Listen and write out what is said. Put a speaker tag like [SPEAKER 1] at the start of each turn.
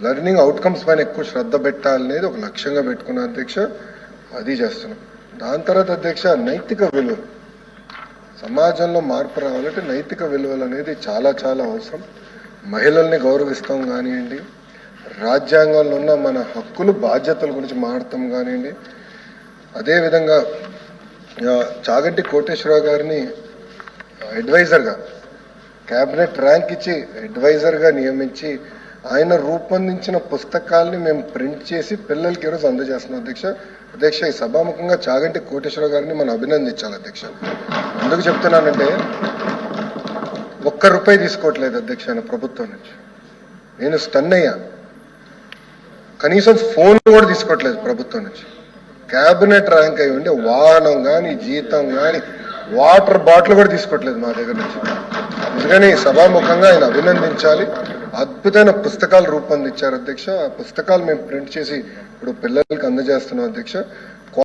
[SPEAKER 1] Learning outcomes పైన ఎక్కువ శ్రద్ధ పెట్టాలనేది ఒక లక్ష్యంగా పెట్టుకున్న అధ్యక్ష, అది చేస్తున్నాం. దాని తర్వాత అధ్యక్ష, నైతిక విలువలు, సమాజంలో మార్పు రావాలంటే నైతిక విలువలు అనేది చాలా చాలా అవసరం. మహిళల్ని గౌరవిస్తాం కానివ్వండి, రాజ్యాంగంలో ఉన్న మన హక్కులు బాధ్యతల గురించి మాట్లాడతాం కానివ్వండి, అదేవిధంగా చాగంటి కోటేశ్వరరావు గారిని అడ్వైజర్గా క్యాబినెట్ ర్యాంక్ ఇచ్చి అడ్వైజర్గా నియమించి ఆయన రూపొందించిన పుస్తకాలని మేము ప్రింట్ చేసి పిల్లలకి ఈరోజు అందజేస్తున్నాం అధ్యక్ష. ఈ సభాముఖంగా చాగంటి కోటేశ్వరరావు గారిని మనం అభినందించాలి అధ్యక్ష. ఎందుకు చెప్తున్నానంటే ₹1 తీసుకోవట్లేదు అధ్యక్ష ఆయన ప్రభుత్వం నుంచి. నేను స్టన్ అయ్యా. కనీసం ఫోన్ కూడా తీసుకోవట్లేదు ప్రభుత్వం నుంచి. క్యాబినెట్ ర్యాంక్ అయి ఉండి వాహనం కానీ, జీతం కానీ, వాటర్ బాటిల్ కూడా తీసుకోవట్లేదు మా దగ్గర నుంచి. అందుకని సభాముఖంగా ఆయన అభినందించాలి. అద్భుతమైన పుస్తకాలు రూపొందించారు అధ్యక్ష. ఆ పుస్తకాలు మేము ప్రింట్ చేసి ఇప్పుడు పిల్లలకి అందజేస్తున్నాం అధ్యక్ష.